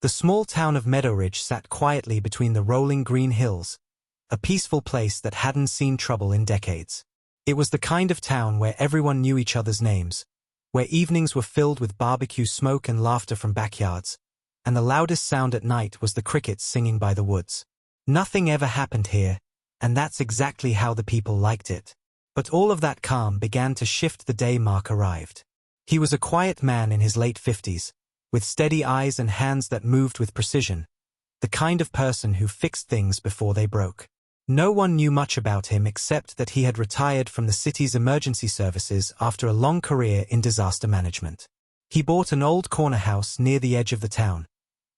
The small town of Meadowridge sat quietly between the rolling green hills, a peaceful place that hadn't seen trouble in decades. It was the kind of town where everyone knew each other's names, where evenings were filled with barbecue smoke and laughter from backyards, and the loudest sound at night was the crickets singing by the woods. Nothing ever happened here, and that's exactly how the people liked it. But all of that calm began to shift the day Mark arrived. He was a quiet man in his late 50s, with steady eyes and hands that moved with precision, the kind of person who fixed things before they broke. No one knew much about him except that he had retired from the city's emergency services after a long career in disaster management. He bought an old corner house near the edge of the town,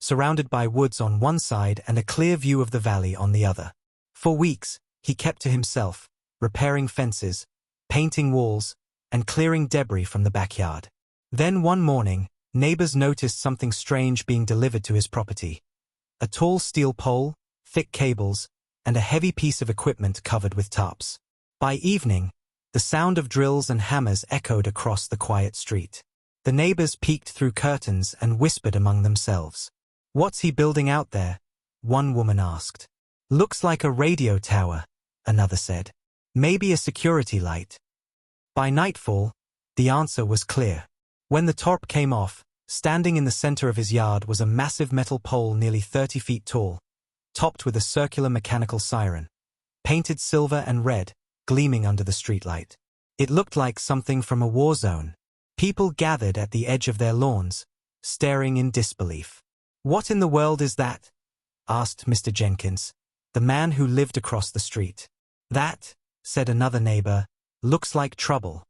surrounded by woods on one side and a clear view of the valley on the other. For weeks, he kept to himself, repairing fences, painting walls, and clearing debris from the backyard. Then one morning, neighbors noticed something strange being delivered to his property. A tall steel pole, thick cables, and a heavy piece of equipment covered with tarps. By evening, the sound of drills and hammers echoed across the quiet street. The neighbors peeked through curtains and whispered among themselves. "What's he building out there?" one woman asked. "Looks like a radio tower," another said. "Maybe a security light." By nightfall, the answer was clear. When the tarp came off, standing in the center of his yard was a massive metal pole nearly 30 feet tall, topped with a circular mechanical siren, painted silver and red, gleaming under the streetlight. It looked like something from a war zone. People gathered at the edge of their lawns, staring in disbelief. "What in the world is that?" asked Mr. Jenkins, the man who lived across the street. "That," said another neighbor, "looks like trouble."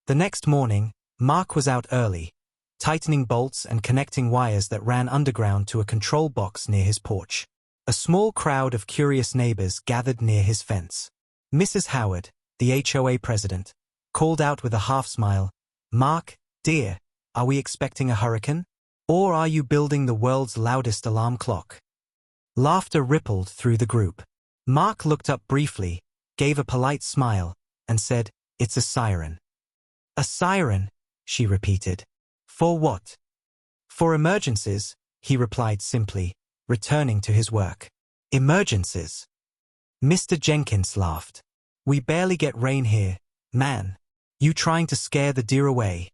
The next morning, Mark was out early, tightening bolts and connecting wires that ran underground to a control box near his porch. A small crowd of curious neighbors gathered near his fence. Mrs. Howard, the HOA president, called out with a half-smile, "Mark, dear, are we expecting a hurricane? Or are you building the world's loudest alarm clock?" Laughter rippled through the group. Mark looked up briefly, gave a polite smile, and said, "It's a siren." "A siren," she repeated. "For what?" "For emergencies," he replied simply, returning to his work. "Emergencies?" Mr. Jenkins laughed. "We barely get rain here, man. You trying to scare the deer away?"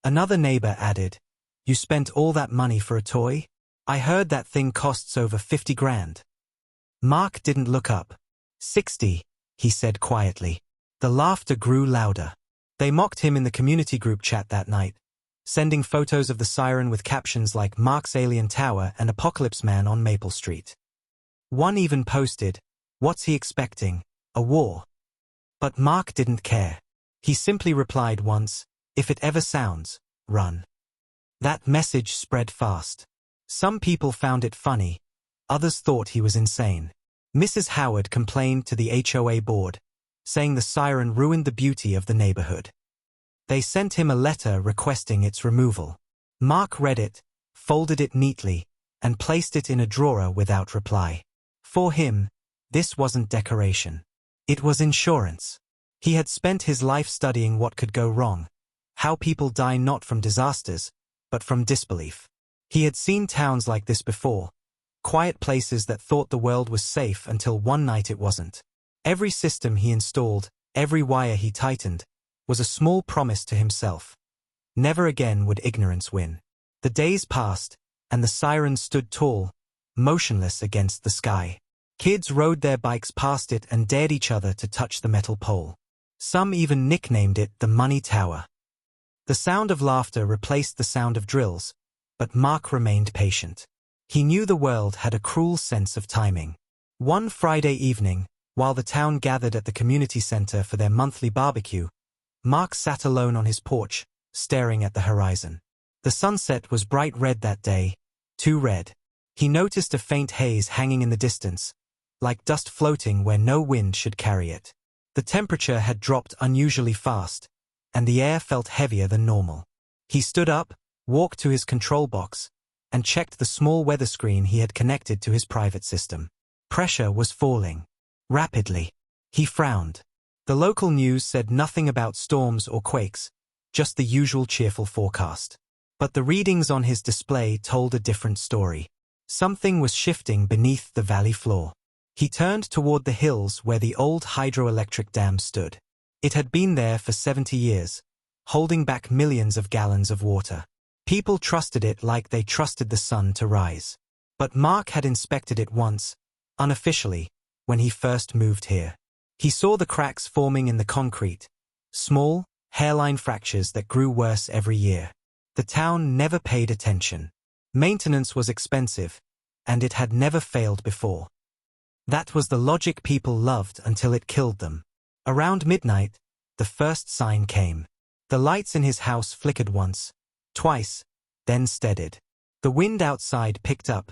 Another neighbor added, "You spent all that money for a toy? I heard that thing costs over 50 grand. Mark didn't look up. 60, he said quietly. The laughter grew louder. They mocked him in the community group chat that night, sending photos of the siren with captions like "Mark's Alien Tower" and "Apocalypse Man on Maple Street." One even posted, "What's he expecting? A war?" But Mark didn't care. He simply replied once, "If it ever sounds, run." That message spread fast. Some people found it funny, others thought he was insane. Mrs. Howard complained to the HOA board, saying the siren ruined the beauty of the neighborhood. They sent him a letter requesting its removal. Mark read it, folded it neatly, and placed it in a drawer without reply. For him, this wasn't decoration. It was insurance. He had spent his life studying what could go wrong, how people die not from disasters, but from disbelief. He had seen towns like this before, quiet places that thought the world was safe until one night it wasn't. Every system he installed, every wire he tightened, was a small promise to himself. Never again would ignorance win. The days passed, and the siren stood tall, motionless against the sky. Kids rode their bikes past it and dared each other to touch the metal pole. Some even nicknamed it the Money Tower. The sound of laughter replaced the sound of drills, but Mark remained patient. He knew the world had a cruel sense of timing. One Friday evening, while the town gathered at the community center for their monthly barbecue, Mark sat alone on his porch, staring at the horizon. The sunset was bright red that day, too red. He noticed a faint haze hanging in the distance, like dust floating where no wind should carry it. The temperature had dropped unusually fast, and the air felt heavier than normal. He stood up, walked to his control box, and checked the small weather screen he had connected to his private system. Pressure was falling. Rapidly. He frowned. The local news said nothing about storms or quakes, just the usual cheerful forecast. But the readings on his display told a different story. Something was shifting beneath the valley floor. He turned toward the hills where the old hydroelectric dam stood. It had been there for 70 years, holding back millions of gallons of water. People trusted it like they trusted the sun to rise. But Mark had inspected it once, unofficially, when he first moved here. He saw the cracks forming in the concrete, small, hairline fractures that grew worse every year. The town never paid attention. Maintenance was expensive, and it had never failed before. That was the logic people loved until it killed them. Around midnight, the first sign came. The lights in his house flickered once, twice, then steadied. The wind outside picked up,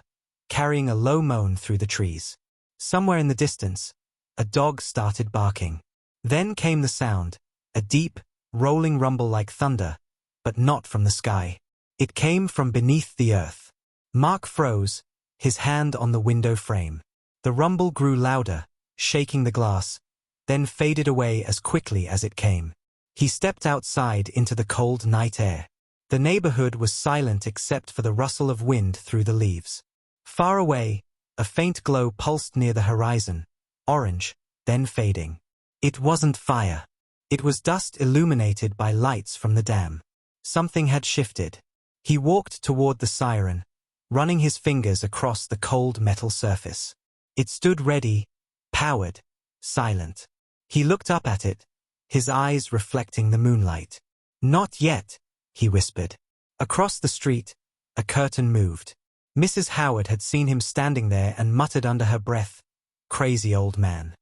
carrying a low moan through the trees. Somewhere in the distance, a dog started barking. Then came the sound, a deep, rolling rumble like thunder, but not from the sky. It came from beneath the earth. Mark froze, his hand on the window frame. The rumble grew louder, shaking the glass, then faded away as quickly as it came. He stepped outside into the cold night air. The neighborhood was silent except for the rustle of wind through the leaves. Far away, a faint glow pulsed near the horizon, orange, then fading. It wasn't fire. It was dust illuminated by lights from the dam. Something had shifted. He walked toward the Siren, running his fingers across the cold metal surface. It stood ready, powered, silent. He looked up at it, his eyes reflecting the moonlight. "Not yet," he whispered. Across the street, a curtain moved. Mrs. Howard had seen him standing there and muttered under her breath, "Crazy old man."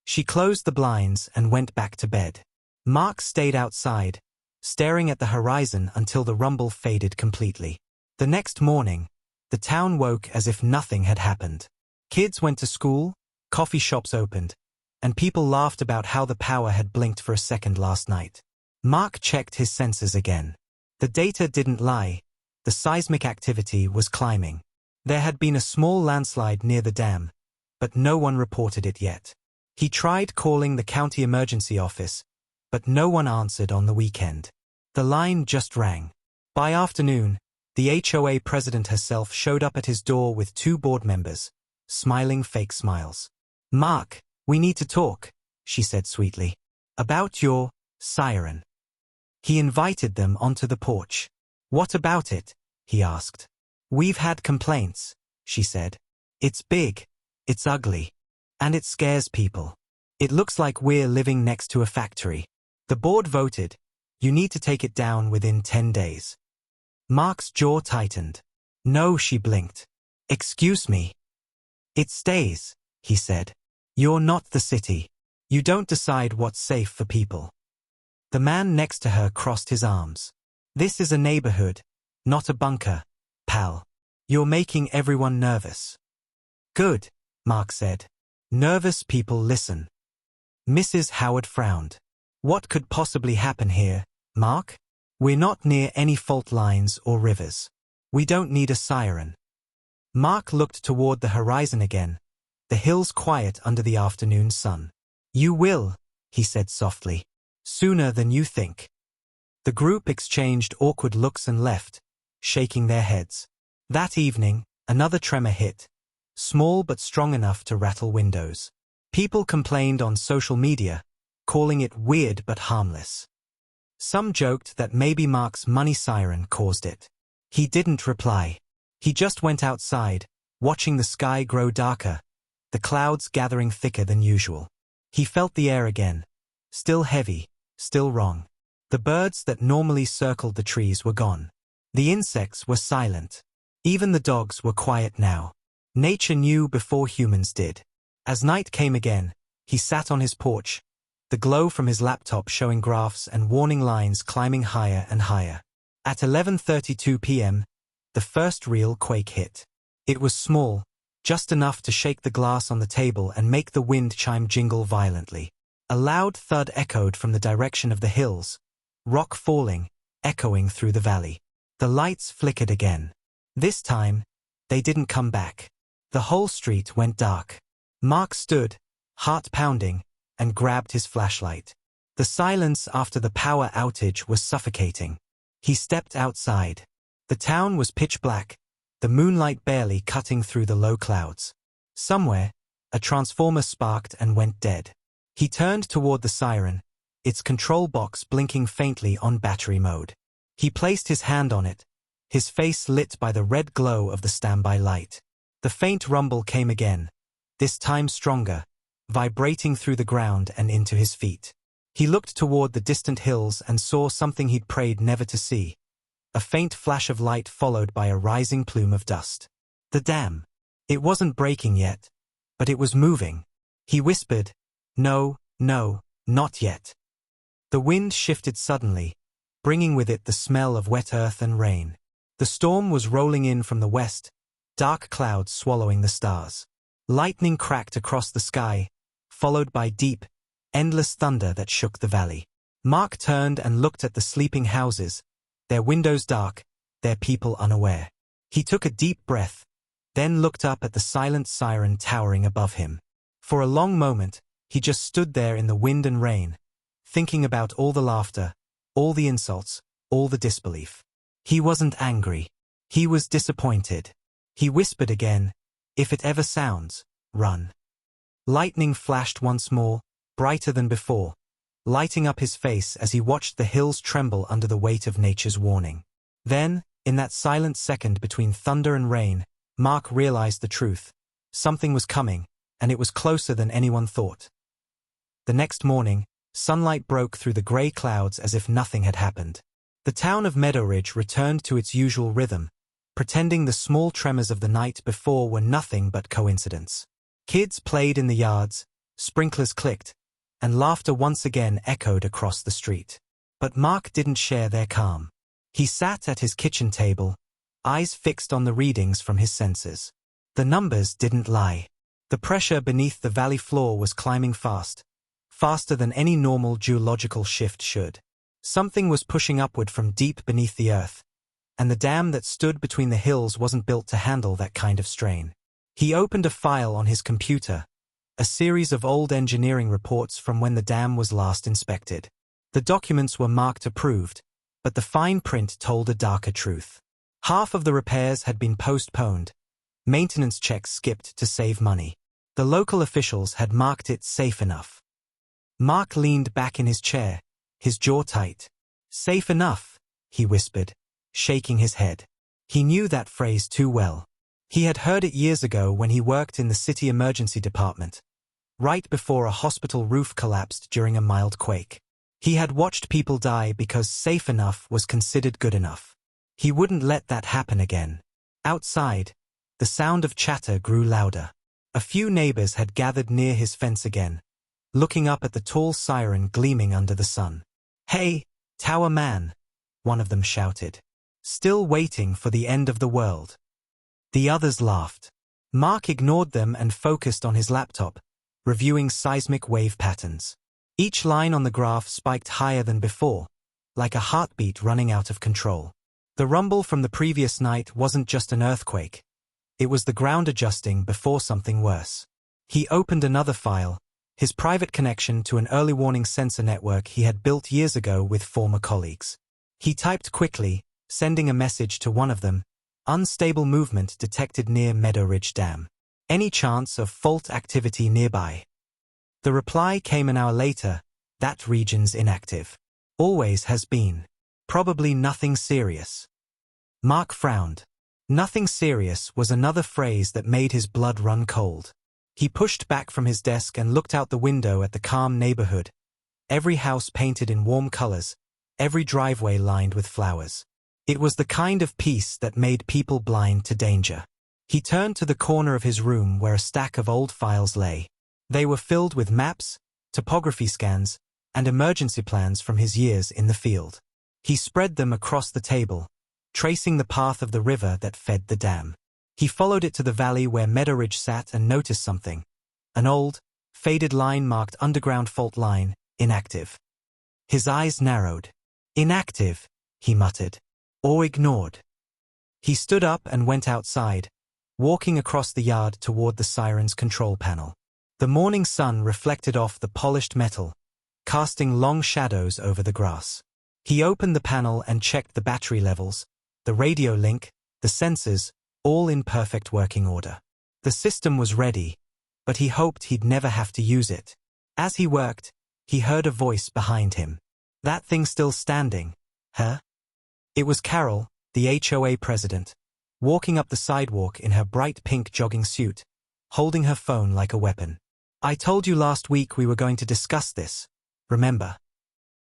She closed the blinds and went back to bed. Mark stayed outside, staring at the horizon until the rumble faded completely. The next morning, the town woke as if nothing had happened. Kids went to school, coffee shops opened, and people laughed about how the power had blinked for a second last night. Mark checked his sensors again. The data didn't lie. The seismic activity was climbing. There had been a small landslide near the dam, but no one reported it yet. He tried calling the county emergency office, but no one answered on the weekend. The line just rang. By afternoon, the HOA president herself showed up at his door with 2 board members, smiling fake smiles. "Mark, we need to talk," she said sweetly. "About your Siren." He invited them onto the porch. "What about it?" he asked. "We've had complaints," she said. "It's big, it's ugly, and it scares people. It looks like we're living next to a factory." The board voted, "You need to take it down within 10 days." Mark's jaw tightened. "No," she blinked. "Excuse me." "It stays," he said. "You're not the city. You don't decide what's safe for people." The man next to her crossed his arms. "This is a neighborhood, not a bunker, pal. You're making everyone nervous." "Good," Mark said. "Nervous people listen." Mrs. Howard frowned. "What could possibly happen here, Mark? We're not near any fault lines or rivers. We don't need a siren." Mark looked toward the horizon again, the hills quiet under the afternoon sun. "You will," he said softly. "Sooner than you think." The group exchanged awkward looks and left, shaking their heads. That evening, another tremor hit, small but strong enough to rattle windows. People complained on social media, calling it weird but harmless. Some joked that maybe Mark's money siren caused it. He didn't reply. He just went outside, watching the sky grow darker, the clouds gathering thicker than usual. He felt the air again, still heavy, still wrong. The birds that normally circled the trees were gone. The insects were silent. Even the dogs were quiet now. Nature knew before humans did. As night came again, he sat on his porch, the glow from his laptop showing graphs and warning lines climbing higher and higher. At 11:32 p.m., the first real quake hit. It was small, just enough to shake the glass on the table and make the wind chime jingle violently. A loud thud echoed from the direction of the hills, rock falling, echoing through the valley. The lights flickered again. This time, they didn't come back. The whole street went dark. Mark stood, heart pounding, and grabbed his flashlight. The silence after the power outage was suffocating. He stepped outside. The town was pitch black, the moonlight barely cutting through the low clouds. Somewhere, a transformer sparked and went dead. He turned toward the Siren, its control box blinking faintly on battery mode. He placed his hand on it, his face lit by the red glow of the standby light. The faint rumble came again, this time stronger, vibrating through the ground and into his feet. He looked toward the distant hills and saw something he'd prayed never to see. A faint flash of light followed by a rising plume of dust. The dam. It wasn't breaking yet, but it was moving. He whispered, "No, no, not yet." The wind shifted suddenly, bringing with it the smell of wet earth and rain. The storm was rolling in from the west, dark clouds swallowing the stars. Lightning cracked across the sky, followed by deep, endless thunder that shook the valley. Mark turned and looked at the sleeping houses, their windows dark, their people unaware. He took a deep breath, then looked up at the silent Siren towering above him. For a long moment, he just stood there in the wind and rain, thinking about all the laughter, all the insults, all the disbelief. He wasn't angry. He was disappointed. He whispered again, "If it ever sounds, run." Lightning flashed once more, brighter than before, lighting up his face as he watched the hills tremble under the weight of nature's warning. Then, in that silent second between thunder and rain, Mark realized the truth. Something was coming, and it was closer than anyone thought. The next morning, sunlight broke through the gray clouds as if nothing had happened. The town of Meadow Ridge returned to its usual rhythm, pretending the small tremors of the night before were nothing but coincidence. Kids played in the yards, sprinklers clicked, and laughter once again echoed across the street. But Mark didn't share their calm. He sat at his kitchen table, eyes fixed on the readings from his sensors. The numbers didn't lie. The pressure beneath the valley floor was climbing fast, faster than any normal geological shift should. Something was pushing upward from deep beneath the earth, and the dam that stood between the hills wasn't built to handle that kind of strain. He opened a file on his computer, a series of old engineering reports from when the dam was last inspected. The documents were marked approved, but the fine print told a darker truth. Half of the repairs had been postponed, maintenance checks skipped to save money. The local officials had marked it safe enough. Mark leaned back in his chair, his jaw tight. "Safe enough," he whispered, shaking his head. He knew that phrase too well. He had heard it years ago when he worked in the city emergency department, right before a hospital roof collapsed during a mild quake. He had watched people die because safe enough was considered good enough. He wouldn't let that happen again. Outside, the sound of chatter grew louder. A few neighbors had gathered near his fence again, looking up at the tall Siren gleaming under the sun. "Hey, Tower Man," one of them shouted. "Still waiting for the end of the world." The others laughed. Mark ignored them and focused on his laptop, reviewing seismic wave patterns. Each line on the graph spiked higher than before, like a heartbeat running out of control. The rumble from the previous night wasn't just an earthquake. It was the ground adjusting before something worse. He opened another file, his private connection to an early warning sensor network he had built years ago with former colleagues. He typed quickly, sending a message to one of them, "Unstable movement detected near Meadow Ridge Dam. Any chance of fault activity nearby?" The reply came an hour later, "That region's inactive. Always has been. Probably nothing serious." Mark frowned. Nothing serious was another phrase that made his blood run cold. He pushed back from his desk and looked out the window at the calm neighborhood, every house painted in warm colors, every driveway lined with flowers. It was the kind of peace that made people blind to danger. He turned to the corner of his room where a stack of old files lay. They were filled with maps, topography scans, and emergency plans from his years in the field. He spread them across the table, tracing the path of the river that fed the dam. He followed it to the valley where Meadow Ridge sat and noticed something. An old, faded line marked underground fault line, inactive. His eyes narrowed. "Inactive," he muttered. "Or ignored." He stood up and went outside, walking across the yard toward the Siren's control panel. The morning sun reflected off the polished metal, casting long shadows over the grass. He opened the panel and checked the battery levels, The radio link, the sensors, all in perfect working order. The system was ready, but he hoped he'd never have to use it. As he worked, he heard a voice behind him. "That thing still standing, huh?" It was Carol, the HOA president, walking up the sidewalk in her bright pink jogging suit, holding her phone like a weapon. "I told you last week we were going to discuss this, remember?"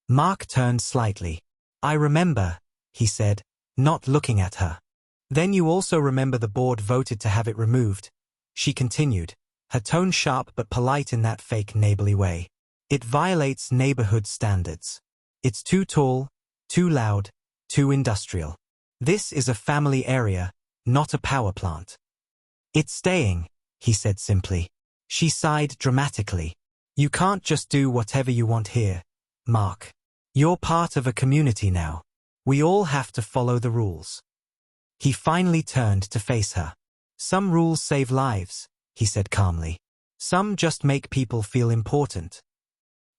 Mark turned slightly. "I remember," he said, not looking at her. "Then you also remember the board voted to have it removed," she continued, her tone sharp but polite in that fake neighborly way. "It violates neighborhood standards. It's too tall, too loud, too industrial. This is a family area, not a power plant." "It's staying," he said simply. She sighed dramatically. "You can't just do whatever you want here, Mark. You're part of a community now. We all have to follow the rules." He finally turned to face her. "Some rules save lives," he said calmly. "Some just make people feel important."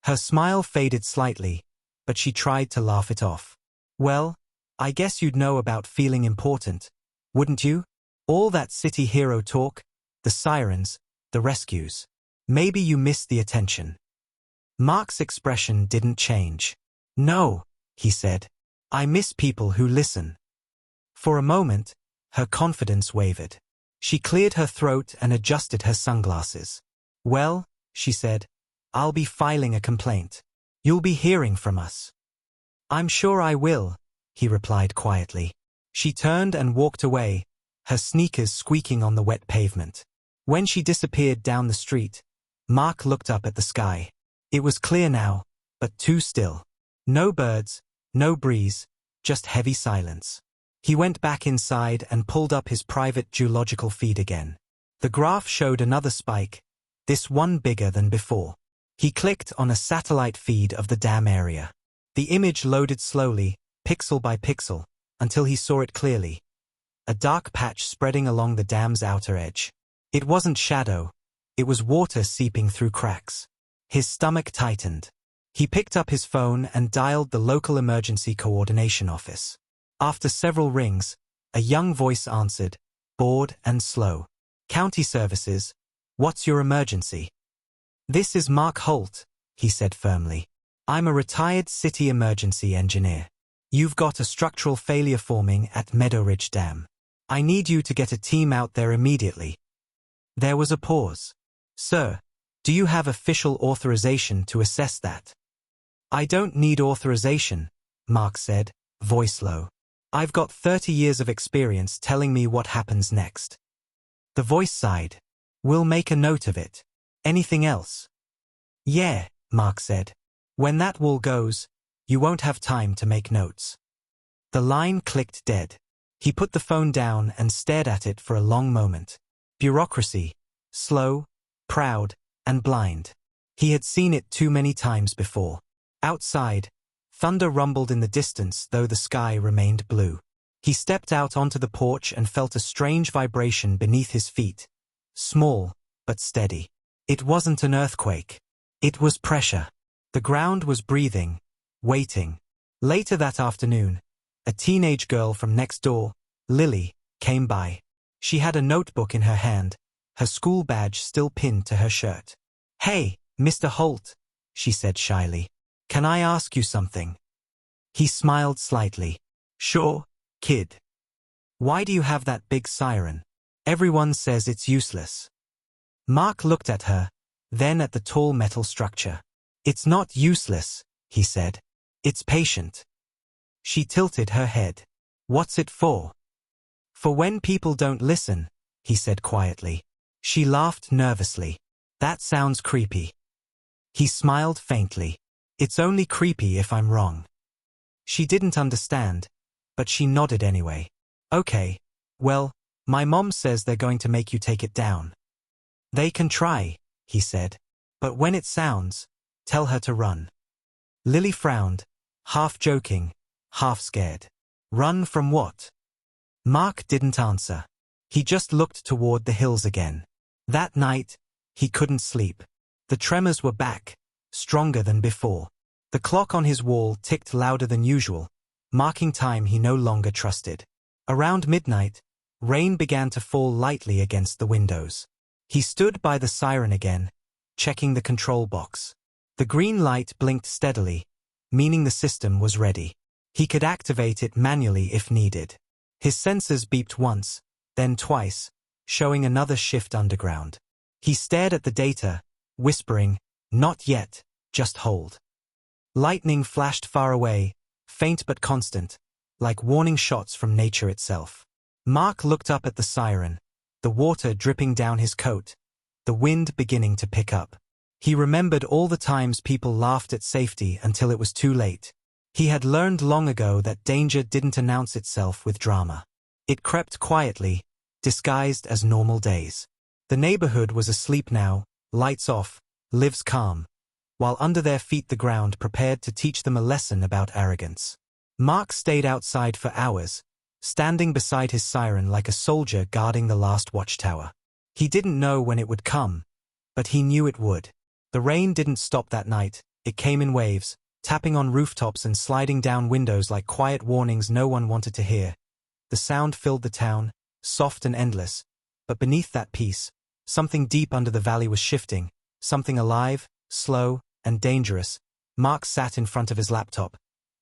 Her smile faded slightly, but she tried to laugh it off. "Well, I guess you'd know about feeling important, wouldn't you? All that city hero talk, the sirens, the rescues. Maybe you missed the attention." Mark's expression didn't change. "No," he said. "I miss people who listen." For a moment, her confidence wavered. She cleared her throat and adjusted her sunglasses. "Well," she said, "I'll be filing a complaint. You'll be hearing from us." "I'm sure I will," he replied quietly. She turned and walked away, her sneakers squeaking on the wet pavement. When she disappeared down the street, Mark looked up at the sky. It was clear now, but too still. No birds, no breeze, just heavy silence. He went back inside and pulled up his private geological feed again. The graph showed another spike, this one bigger than before. He clicked on a satellite feed of the dam area. The image loaded slowly, pixel by pixel, until he saw it clearly. A dark patch spreading along the dam's outer edge. It wasn't shadow, it was water seeping through cracks. His stomach tightened. He picked up his phone and dialed the local emergency coordination office. After several rings, a young voice answered, bored and slow. "County Services, what's your emergency?" "This is Mark Holt," he said firmly. "I'm a retired city emergency engineer. You've got a structural failure forming at Meadow Ridge Dam. I need you to get a team out there immediately." There was a pause. "Sir, do you have official authorization to assess that?" "I don't need authorization," Mark said, voice low. "I've got 30 years of experience telling me what happens next." The voice sighed. "We'll make a note of it. Anything else?" "Yeah," Mark said. "When that wall goes, you won't have time to make notes." The line clicked dead. He put the phone down and stared at it for a long moment. Bureaucracy, slow, proud, and blind. He had seen it too many times before. Outside, thunder rumbled in the distance, though the sky remained blue. He stepped out onto the porch and felt a strange vibration beneath his feet. Small, but steady. It wasn't an earthquake. It was pressure. The ground was breathing, waiting. Later that afternoon, a teenage girl from next door, Lily, came by. She had a notebook in her hand, her school badge still pinned to her shirt. "Hey, Mr. Holt," she said shyly. "Can I ask you something?" He smiled slightly. "Sure, kid. Why do you have that big siren? Everyone says it's useless." Mark looked at her, then at the tall metal structure. "It's not useless," he said. "It's patient." She tilted her head. "What's it for?" "For when people don't listen," he said quietly. She laughed nervously. "That sounds creepy." He smiled faintly. "It's only creepy if I'm wrong." She didn't understand, but she nodded anyway. "Okay, well, my mom says they're going to make you take it down." "They can try," he said. "But when it sounds, tell her to run." Lily frowned, half joking, half scared. "Run from what?" Mark didn't answer. He just looked toward the hills again. That night, he couldn't sleep. The tremors were back, stronger than before. The clock on his wall ticked louder than usual, marking time he no longer trusted. Around midnight, rain began to fall lightly against the windows. He stood by the siren again, checking the control box. The green light blinked steadily, meaning the system was ready. He could activate it manually if needed. His sensors beeped once, then twice, showing another shift underground. He stared at the data, whispering, "Not yet, just hold." Lightning flashed far away, faint but constant, like warning shots from nature itself. Mark looked up at the siren, the water dripping down his coat, the wind beginning to pick up. He remembered all the times people laughed at safety until it was too late. He had learned long ago that danger didn't announce itself with drama. It crept quietly, disguised as normal days. The neighborhood was asleep now, lights off, lives calm, while under their feet the ground prepared to teach them a lesson about arrogance. Mark stayed outside for hours, standing beside his siren like a soldier guarding the last watchtower. He didn't know when it would come, but he knew it would. The rain didn't stop that night. It came in waves, tapping on rooftops and sliding down windows like quiet warnings no one wanted to hear. The sound filled the town, soft and endless, but beneath that peace, something deep under the valley was shifting, something alive, slow, and dangerous. Mark sat in front of his laptop,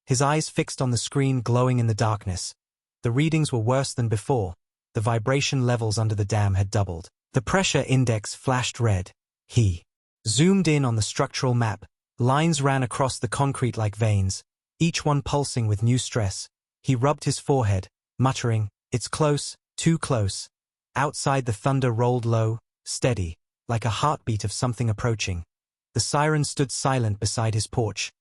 his eyes fixed on the screen glowing in the darkness. The readings were worse than before. The vibration levels under the dam had doubled. The pressure index flashed red. He zoomed in on the structural map. Lines ran across the concrete like veins, each one pulsing with new stress. He rubbed his forehead, muttering, "It's close, too close." Outside the thunder rolled low, steady, like a heartbeat of something approaching. The siren stood silent beside his porch,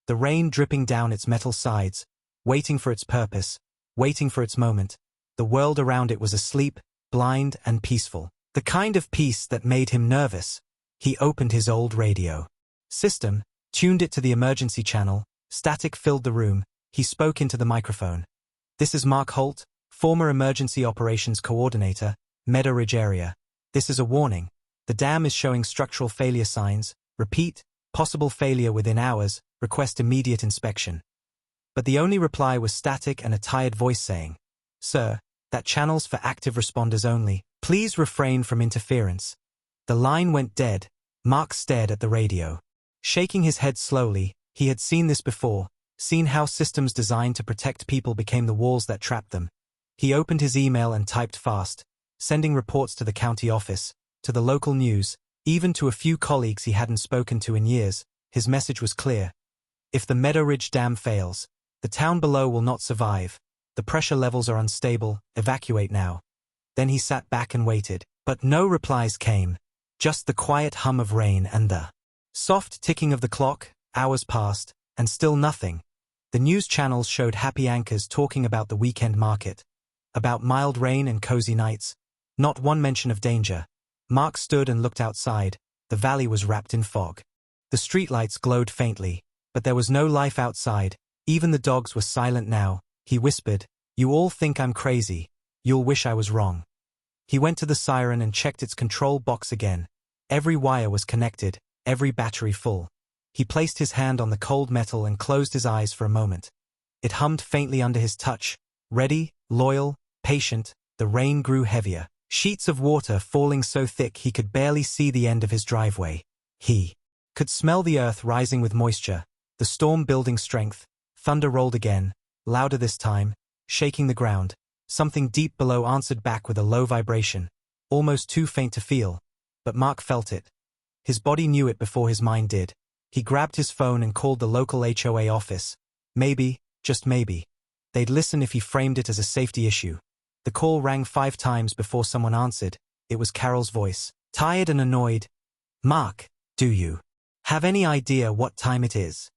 the rain dripping down its metal sides, waiting for its purpose, waiting for its moment. The world around it was asleep, blind and peaceful. The kind of peace that made him nervous. He opened his old radio system, tuned it to the emergency channel. Static filled the room. He spoke into the microphone. "This is Mark Holt, former emergency operations coordinator, Meadow Ridge area. This is a warning. The dam is showing structural failure signs. Repeat, possible failure within hours. Request immediate inspection." But the only reply was static and a tired voice saying, "Sir, that channel's for active responders only. Please refrain from interference." The line went dead. Mark stared at the radio. Shaking his head slowly, he had seen this before, seen how systems designed to protect people became the walls that trapped them. He opened his email and typed fast, sending reports to the county office, to the local news, even to a few colleagues he hadn't spoken to in years. His message was clear. If the Meadow Ridge Dam fails, the town below will not survive. The pressure levels are unstable. Evacuate now. Then he sat back and waited, but no replies came. Just the quiet hum of rain and the soft ticking of the clock. Hours passed, and still nothing. The news channels showed happy anchors talking about the weekend market, about mild rain and cozy nights. Not one mention of danger. Mark stood and looked outside. The valley was wrapped in fog. The streetlights glowed faintly, but there was no life outside. Even the dogs were silent now. He whispered, "You all think I'm crazy. You'll wish I was wrong." He went to the siren and checked its control box again. Every wire was connected, every battery full. He placed his hand on the cold metal and closed his eyes for a moment. It hummed faintly under his touch. Ready, loyal, patient. The rain grew heavier, sheets of water falling so thick he could barely see the end of his driveway. He could smell the earth rising with moisture, the storm building strength. Thunder rolled again, louder this time, shaking the ground. Something deep below answered back with a low vibration, almost too faint to feel, but Mark felt it. His body knew it before his mind did. He grabbed his phone and called the local HOA office. Maybe, just maybe, they'd listen if he framed it as a safety issue. The call rang 5 times before someone answered. It was Carol's voice, tired and annoyed. "Mark, do you have any idea what time it is?"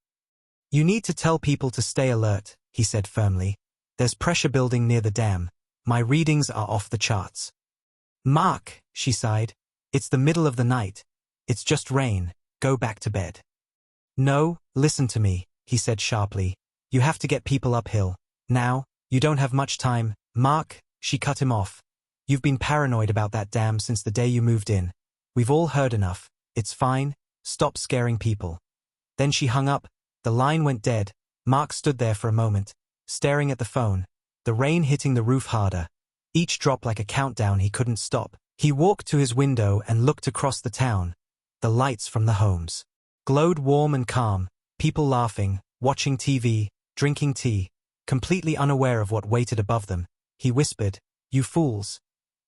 "You need to tell people to stay alert," he said firmly. "There's pressure building near the dam. My readings are off the charts." "Mark," she sighed, "it's the middle of the night. It's just rain. Go back to bed." "No, listen to me," he said sharply. "You have to get people uphill. Now, you don't have much time." "Mark," she cut him off. "You've been paranoid about that dam since the day you moved in. We've all heard enough. It's fine. Stop scaring people." Then she hung up. The line went dead. Mark stood there for a moment, staring at the phone. the rain hitting the roof harder, each drop like a countdown he couldn't stop. He walked to his window and looked across the town. The lights from the homes glowed warm and calm, people laughing, watching TV, drinking tea, completely unaware of what waited above them. He whispered, "You fools.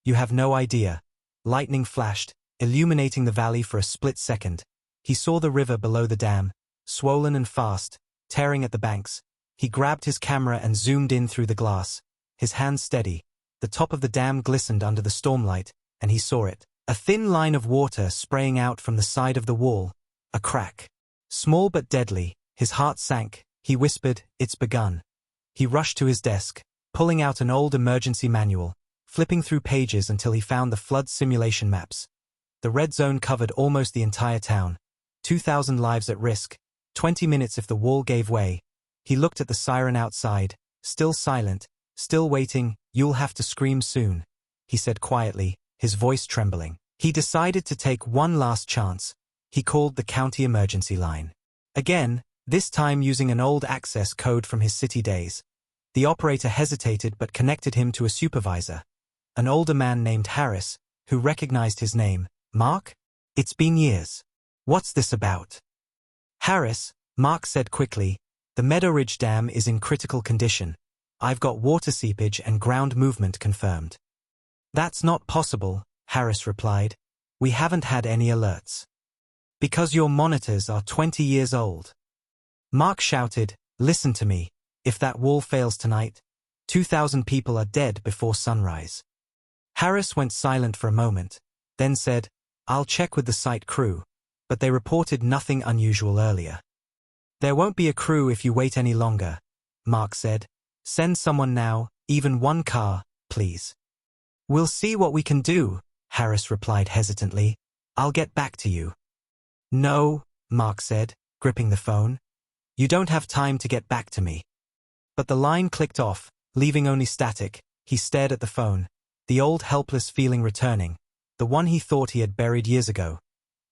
You have no idea." Lightning flashed, illuminating the valley for a split second. He saw the river below the dam, swollen and fast, tearing at the banks. He grabbed his camera and zoomed in through the glass, his hands steady. The top of the dam glistened under the stormlight, and he saw it. A thin line of water spraying out from the side of the wall. A crack. Small but deadly. His heart sank. He whispered, "It's begun." He rushed to his desk, pulling out an old emergency manual, flipping through pages until he found the flood simulation maps. The red zone covered almost the entire town. 2,000 lives at risk. 20 minutes if the wall gave way. He looked at the siren outside, still silent, still waiting. "You'll have to scream soon," he said quietly, his voice trembling. He decided to take one last chance. He called the county emergency line. Again, this time using an old access code from his city days. The operator hesitated but connected him to a supervisor, an older man named Harris, who recognized his name. "Mark? It's been years. What's this about?" "Harris," Mark said quickly, "the Meadow Ridge Dam is in critical condition. I've got water seepage and ground movement confirmed." "That's not possible," Harris replied. "We haven't had any alerts." "Because your monitors are 20 years old." Mark shouted, "Listen to me. If that wall fails tonight, 2,000 people are dead before sunrise." Harris went silent for a moment, then said, "I'll check with the site crew, but they reported nothing unusual earlier." "There won't be a crew if you wait any longer," Mark said. "Send someone now, even one car, please." "We'll see what we can do," Harris replied hesitantly. "I'll get back to you." "No," Mark said, gripping the phone. "You don't have time to get back to me." But the line clicked off, leaving only static. He stared at the phone, the old helpless feeling returning, the one he thought he had buried years ago,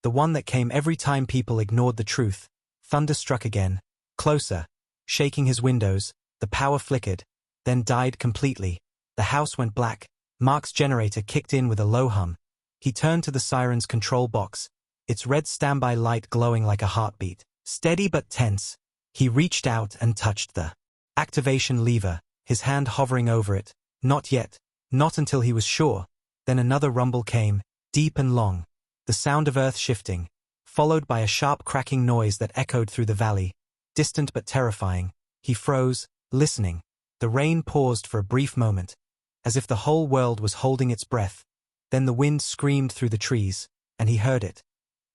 the one that came every time people ignored the truth. Thunder struck again, closer, shaking his windows. The power flickered, then died completely. The house went black. Mark's generator kicked in with a low hum. He turned to the siren's control box, its red standby light glowing like a heartbeat. Steady but tense, he reached out and touched the activation lever, his hand hovering over it. Not yet, not until he was sure. Then another rumble came, deep and long, the sound of earth shifting, followed by a sharp cracking noise that echoed through the valley, distant but terrifying. He froze, listening. The rain paused for a brief moment, as if the whole world was holding its breath. Then the wind screamed through the trees, and he heard it.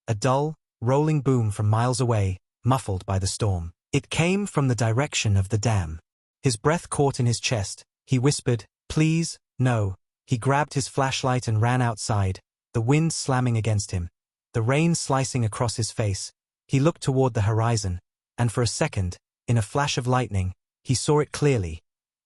A dull, rolling boom from miles away, muffled by the storm. It came from the direction of the dam. His breath caught in his chest. He whispered, "Please, no." He grabbed his flashlight and ran outside, the wind slamming against him, the rain slicing across his face. He looked toward the horizon, and for a second, in a flash of lightning, he saw it clearly.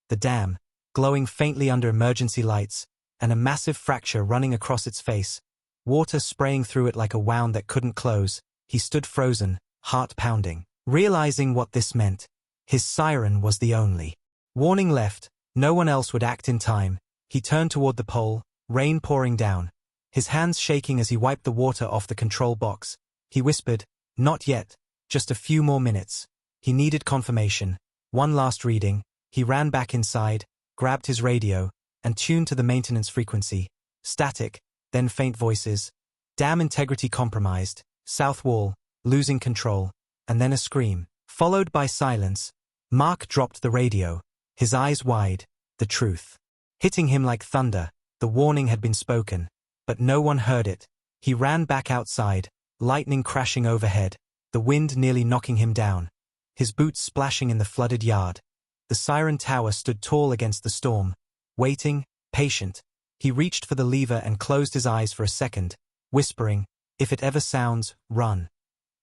The dam, glowing faintly under emergency lights, and a massive fracture running across its face, water spraying through it like a wound that couldn't close. He stood frozen, heart pounding, realizing what this meant. His siren was the only warning left. No one else would act in time. He turned toward the pole, rain pouring down, his hands shaking as he wiped the water off the control box. He whispered, "Not yet, just a few more minutes." He needed confirmation. One last reading. He ran back inside, grabbed his radio, and tuned to the maintenance frequency. Static, then faint voices. Dam integrity compromised, south wall, losing control, and then a scream, followed by silence. Mark dropped the radio, his eyes wide. The truth hitting him like thunder. The warning had been spoken, but no one heard it. He ran back outside, lightning crashing overhead, the wind nearly knocking him down, his boots splashing in the flooded yard. The siren tower stood tall against the storm, waiting, patient. He reached for the lever and closed his eyes for a second, whispering, "If it ever sounds, run."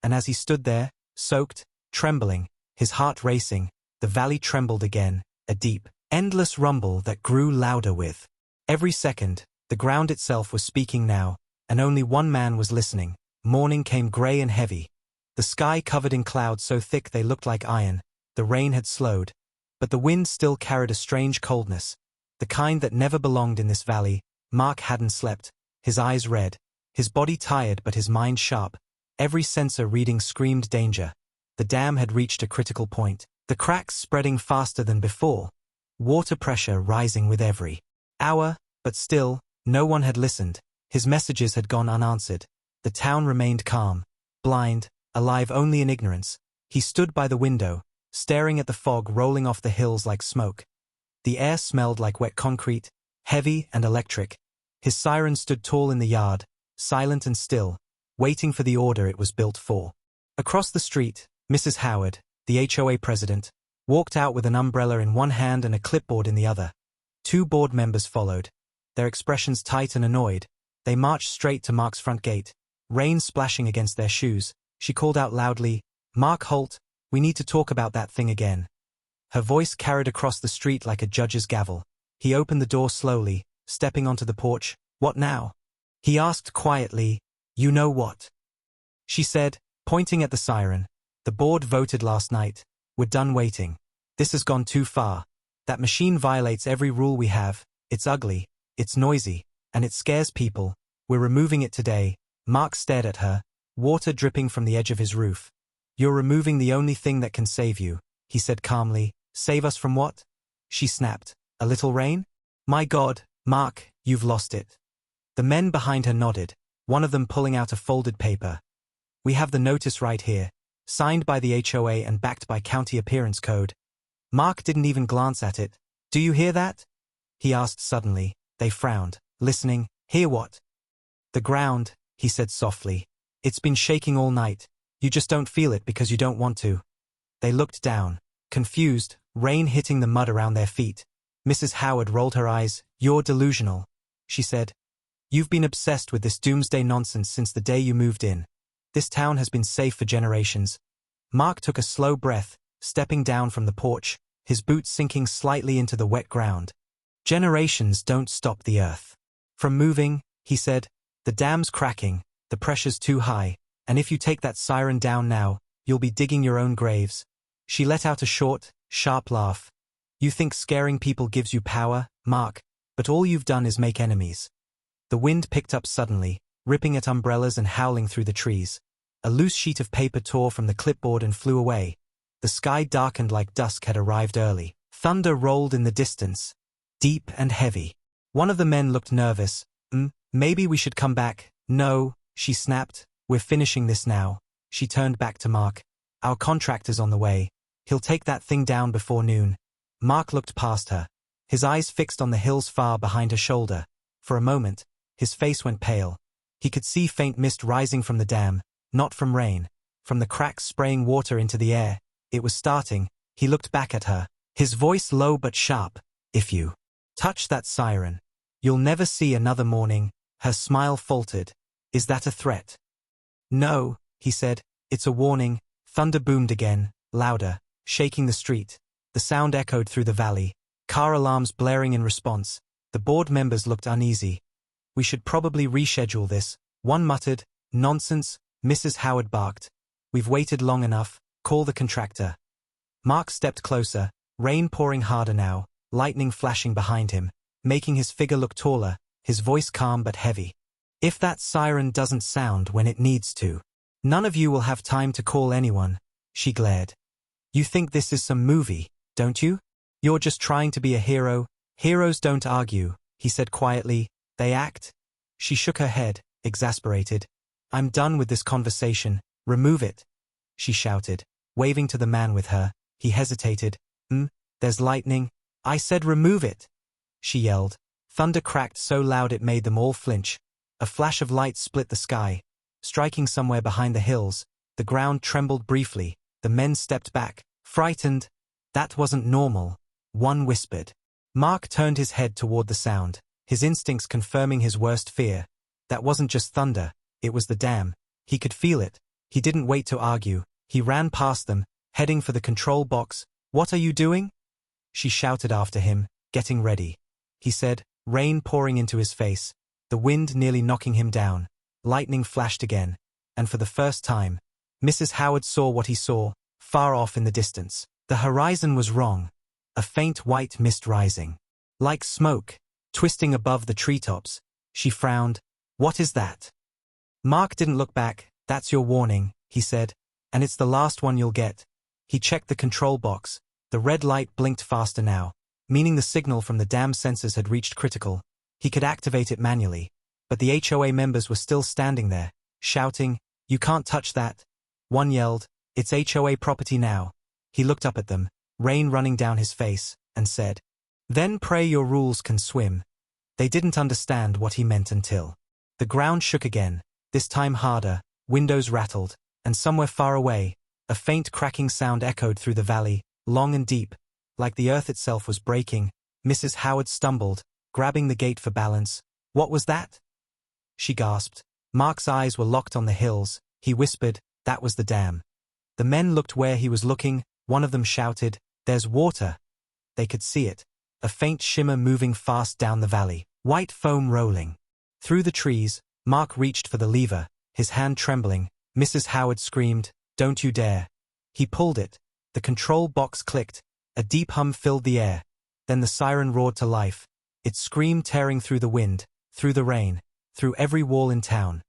And as he stood there, soaked, trembling, his heart racing, the valley trembled again, a deep, endless rumble that grew louder with every second. The ground itself was speaking now, and only one man was listening. Morning came gray and heavy, the sky covered in clouds so thick they looked like iron. The rain had slowed, But the wind still carried a strange coldness, the kind that never belonged in this valley. Mark hadn't slept, his eyes red, his body tired but his mind sharp. Every sensor reading screamed danger. The dam had reached a critical point, the cracks spreading faster than before, water pressure rising with every hour, but still, no one had listened. His messages had gone unanswered. The town remained calm, blind, alive only in ignorance. He stood by the window, staring at the fog rolling off the hills like smoke. The air smelled like wet concrete, heavy and electric. His siren stood tall in the yard, silent and still, waiting for the order it was built for. Across the street, Mrs. Howard, the HOA president, walked out with an umbrella in one hand and a clipboard in the other. 2 board members followed, their expressions tight and annoyed. They marched straight to Mark's front gate, rain splashing against their shoes. She called out loudly, "Mark Holt, we need to talk about that thing again." Her voice carried across the street like a judge's gavel. He opened the door slowly, stepping onto the porch. "What now?" he asked quietly. "You know what?" she said, pointing at the siren. "The board voted last night. We're done waiting. This has gone too far. That machine violates every rule we have. It's ugly, it's noisy, and it scares people. We're removing it today." Mark stared at her, water dripping from the edge of his roof. "You're removing the only thing that can save you," he said calmly. "Save us from what?" she snapped. "A little rain?" "My God, Mark, you've lost it." The men behind her nodded, one of them pulling out a folded paper. "We have the notice right here, signed by the HOA and backed by County Appearance Code." Mark didn't even glance at it. "Do you hear that?" he asked suddenly. They frowned, listening. "Hear what?" "The ground," he said softly. "It's been shaking all night. You just don't feel it because you don't want to." They looked down, confused, rain hitting the mud around their feet. Mrs. Howard rolled her eyes. "You're delusional," she said. "You've been obsessed with this doomsday nonsense since the day you moved in. This town has been safe for generations." Mark took a slow breath, stepping down from the porch, his boots sinking slightly into the wet ground. "Generations don't stop the earth from moving," he said. "The dam's cracking, the pressure's too high, and if you take that siren down now, you'll be digging your own graves." She let out a short, sharp laugh. "You think scaring people gives you power, Mark, but all you've done is make enemies." The wind picked up suddenly, ripping at umbrellas and howling through the trees. A loose sheet of paper tore from the clipboard and flew away. The sky darkened like dusk had arrived early. Thunder rolled in the distance, deep and heavy. One of the men looked nervous. Maybe we should come back." "No," she snapped. "We're finishing this now." She turned back to Mark. "Our contractor's on the way. He'll take that thing down before noon." Mark looked past her, his eyes fixed on the hills far behind her shoulder. For a moment, his face went pale. He could see faint mist rising from the dam, not from rain, from the cracks spraying water into the air. It was starting. He looked back at her, his voice low but sharp. "If you touch that siren, you'll never see another morning." Her smile faltered. "Is that a threat?" "No," he said. "It's a warning." Thunder boomed again, louder, shaking the street. The sound echoed through the valley, car alarms blaring in response. The board members looked uneasy. "We should probably reschedule this," one muttered. "Nonsense," Mrs. Howard barked. "We've waited long enough. Call the contractor." Mark stepped closer, rain pouring harder now, lightning flashing behind him, making his figure look taller, his voice calm but heavy. "If that siren doesn't sound when it needs to, none of you will have time to call anyone," she glared. "You think this is some movie, don't you? You're just trying to be a hero." "Heroes don't argue," he said quietly. "They act." She shook her head, exasperated. "I'm done with this conversation. Remove it," she shouted, waving to the man with her. He hesitated. There's lightning." "I said remove it," she yelled. Thunder cracked so loud it made them all flinch. A flash of light split the sky, striking somewhere behind the hills. The ground trembled briefly. The men stepped back, frightened. "That wasn't normal," one whispered. Mark turned his head toward the sound, his instincts confirming his worst fear. That wasn't just thunder, it was the dam. He could feel it. He didn't wait to argue. He ran past them, heading for the control box. "What are you doing?" she shouted after him. "Getting ready," he said, rain pouring into his face, the wind nearly knocking him down. Lightning flashed again, and for the first time, Mrs. Howard saw what he saw, far off in the distance. The horizon was wrong. a faint white mist rising. Like smoke, twisting above the treetops. She frowned. "What is that?" Mark didn't look back. "That's your warning," he said. "And it's the last one you'll get." He checked the control box. The red light blinked faster now, meaning the signal from the dam sensors had reached critical. He could activate it manually. But the HOA members were still standing there, shouting, "You can't touch that." One yelled, "It's HOA property now." He looked up at them, rain running down his face, and said, "Then pray your rules can swim." They didn't understand what he meant until the ground shook again, this time harder, windows rattled, and somewhere far away, a faint cracking sound echoed through the valley, long and deep, like the earth itself was breaking. Mrs. Howard stumbled, grabbing the gate for balance. "What was that?" she gasped. Mark's eyes were locked on the hills. He whispered, "That was the dam." The men looked where he was looking. One of them shouted, "There's water." They could see it, a faint shimmer moving fast down the valley, white foam rolling. Through the trees, Mark reached for the lever, his hand trembling. Mrs. Howard screamed, "Don't you dare." He pulled it. The control box clicked. A deep hum filled the air. Then the siren roared to life. It screamed, tearing through the wind, through the rain, through every wall in town.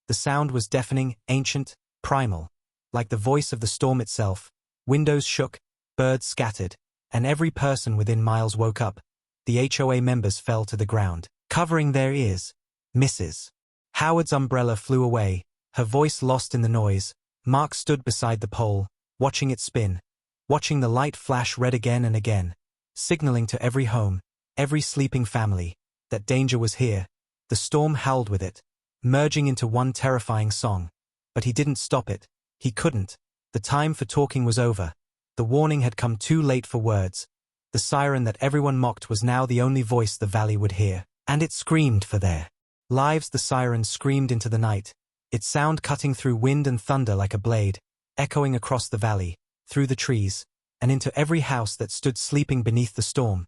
The sound was deafening, ancient, primal, like the voice of the storm itself. Windows shook, birds scattered, and every person within miles woke up. The HOA members fell to the ground, covering their ears. Mrs. Howard's umbrella flew away, her voice lost in the noise. Mark stood beside the pole, watching it spin, watching the light flash red again and again, signaling to every home, every sleeping family, that danger was here. The storm howled with it, merging into one terrifying song. But he didn't stop it. He couldn't. The time for talking was over. The warning had come too late for words. The siren that everyone mocked was now the only voice the valley would hear, and it screamed for their lives. The siren screamed into the night, its sound cutting through wind and thunder like a blade, echoing across the valley, through the trees, and into every house that stood sleeping beneath the storm.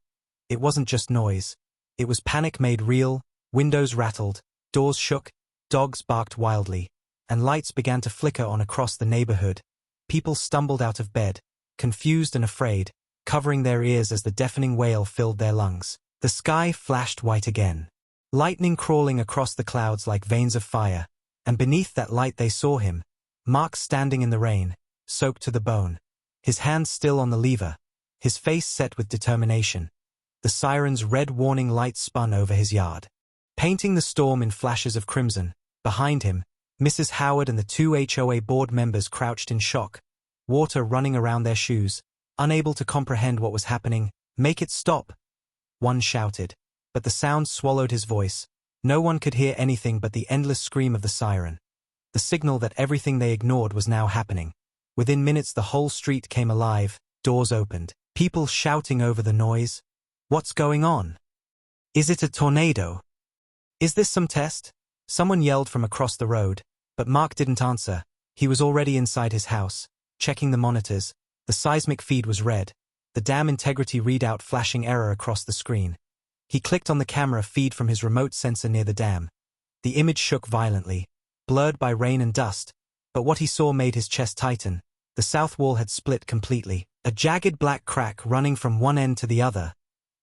It wasn't just noise. It was panic made real. Windows rattled, doors shook, dogs barked wildly, and lights began to flicker on across the neighborhood. People stumbled out of bed, confused and afraid, covering their ears as the deafening wail filled their lungs. The sky flashed white again, lightning crawling across the clouds like veins of fire, and beneath that light they saw him, Mark standing in the rain, soaked to the bone, his hands still on the lever, his face set with determination. The siren's red warning light spun over his yard, painting the storm in flashes of crimson. Behind him, Mrs. Howard and the two HOA board members crouched in shock, water running around their shoes, unable to comprehend what was happening. "Make it stop," one shouted, but the sound swallowed his voice. No one could hear anything but the endless scream of the siren, the signal that everything they ignored was now happening. Within minutes the whole street came alive, doors opened, people shouting over the noise. "What's going on? Is it a tornado? Is this some test?" Someone yelled from across the road, but Mark didn't answer. He was already inside his house, checking the monitors. The seismic feed was red, the dam integrity readout flashing error across the screen. He clicked on the camera feed from his remote sensor near the dam. The image shook violently, blurred by rain and dust, but what he saw made his chest tighten. The south wall had split completely, a jagged black crack running from one end to the other.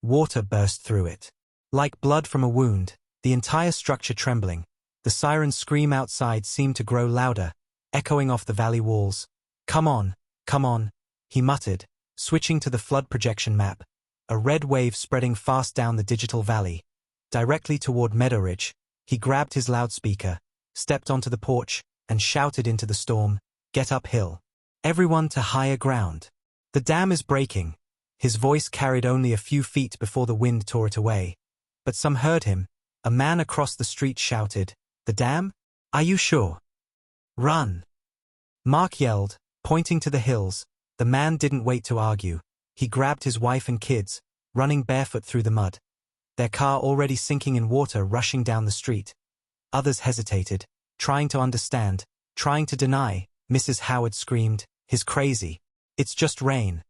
Water burst through it, like blood from a wound, the entire structure trembling. The siren's scream outside seemed to grow louder, echoing off the valley walls. Come on," he muttered, switching to the flood projection map, a red wave spreading fast down the digital valley, directly toward Meadow Ridge. He grabbed his loudspeaker, stepped onto the porch, and shouted into the storm, "Get uphill. Everyone to higher ground. The dam is breaking." His voice carried only a few feet before the wind tore it away. But some heard him. A man across the street shouted, "The dam? Are you sure? Run!" Mark yelled, pointing to the hills. The man didn't wait to argue. He grabbed his wife and kids, running barefoot through the mud. Their car already sinking in water rushing down the street. Others hesitated, trying to understand, trying to deny. Mrs. Howard screamed, "He's crazy. It's just rain."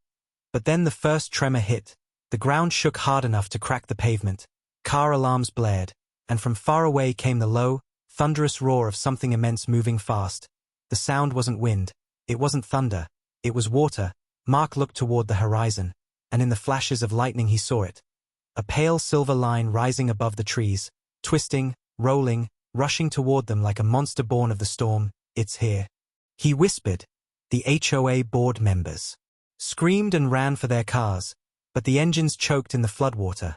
But then the first tremor hit. The ground shook hard enough to crack the pavement. Car alarms blared, and from far away came the low, thunderous roar of something immense moving fast. The sound wasn't wind. It wasn't thunder. It was water. Mark looked toward the horizon. and in the flashes of lightning he saw it. A pale silver line rising above the trees, twisting, rolling, rushing toward them like a monster born of the storm. It's here. He whispered. The HOA board members screamed and ran for their cars, but the engines choked in the floodwater.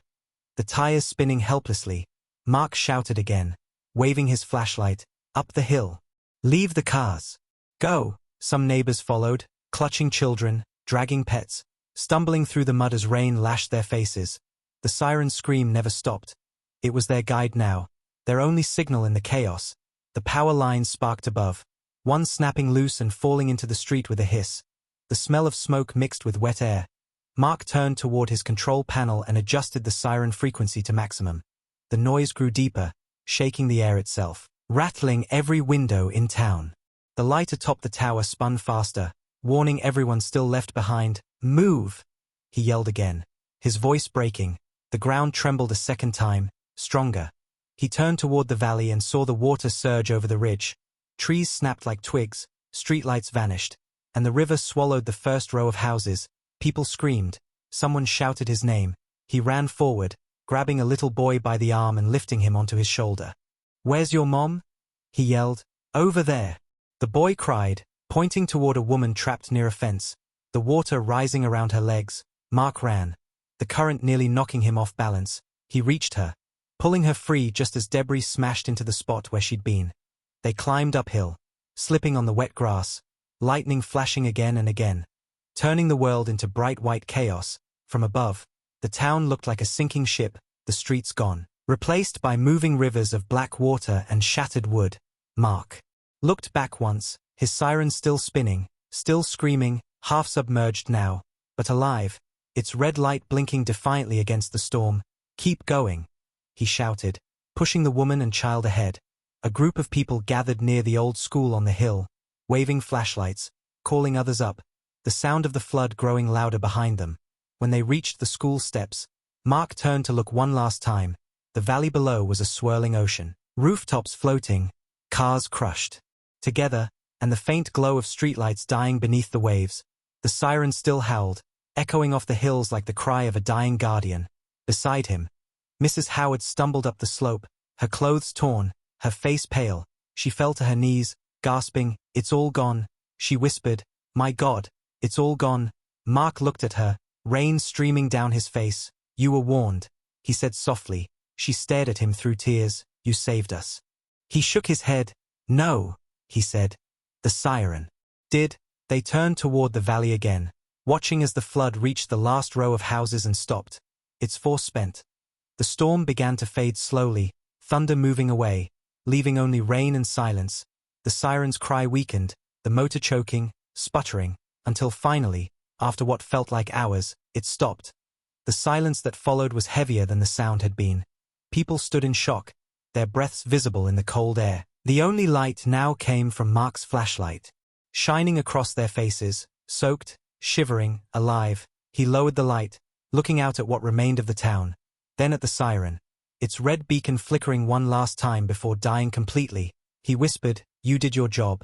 The tires spinning helplessly, Mark shouted again, waving his flashlight, up the hill. Leave the cars. Go. Some neighbors followed, clutching children, dragging pets, stumbling through the mud as rain lashed their faces. The siren's scream never stopped. It was their guide now, their only signal in the chaos. The power lines sparked above, one snapping loose and falling into the street with a hiss. The smell of smoke mixed with wet air. Mark turned toward his control panel and adjusted the siren frequency to maximum. The noise grew deeper, shaking the air itself, rattling every window in town. The light atop the tower spun faster, warning everyone still left behind. Move! He yelled again, his voice breaking. The ground trembled a second time, stronger. He turned toward the valley and saw the water surge over the ridge. Trees snapped like twigs, streetlights vanished, and the river swallowed the first row of houses. People screamed. Someone shouted his name. He ran forward, grabbing a little boy by the arm and lifting him onto his shoulder. Where's your mom? He yelled. Over there. The boy cried, pointing toward a woman trapped near a fence, the water rising around her legs. Mark ran, the current nearly knocking him off balance. He reached her, pulling her free just as debris smashed into the spot where she'd been. They climbed uphill, slipping on the wet grass, lightning flashing again and again, turning the world into bright white chaos. From above, the town looked like a sinking ship, the streets gone, replaced by moving rivers of black water and shattered wood. Mark looked back once, his siren still spinning, still screaming, half submerged now, but alive, its red light blinking defiantly against the storm. Keep going, he shouted, pushing the woman and child ahead. A group of people gathered near the old school on the hill, waving flashlights, calling others up, the sound of the flood growing louder behind them. When they reached the school steps, Mark turned to look one last time. The valley below was a swirling ocean, rooftops floating, cars crushed together, and the faint glow of streetlights dying beneath the waves. The siren still howled, echoing off the hills like the cry of a dying guardian. Beside him, Mrs. Howard stumbled up the slope, her clothes torn, her face pale. She fell to her knees, gasping, "It's all gone," she whispered. "My God, it's all gone." Mark looked at her, rain streaming down his face. "You were warned," he said softly. She stared at him through tears. "You saved us." He shook his head. "No," he said. "The siren did." They turned toward the valley again, watching as the flood reached the last row of houses and stopped, its force spent. The storm began to fade slowly, thunder moving away, leaving only rain and silence. The siren's cry weakened, the motor choking, sputtering, until finally, after what felt like hours, it stopped. The silence that followed was heavier than the sound had been. People stood in shock, their breaths visible in the cold air. The only light now came from Mark's flashlight, shining across their faces, soaked, shivering, alive. He lowered the light, looking out at what remained of the town, then at the siren, its red beacon flickering one last time before dying completely. He whispered, "You did your job."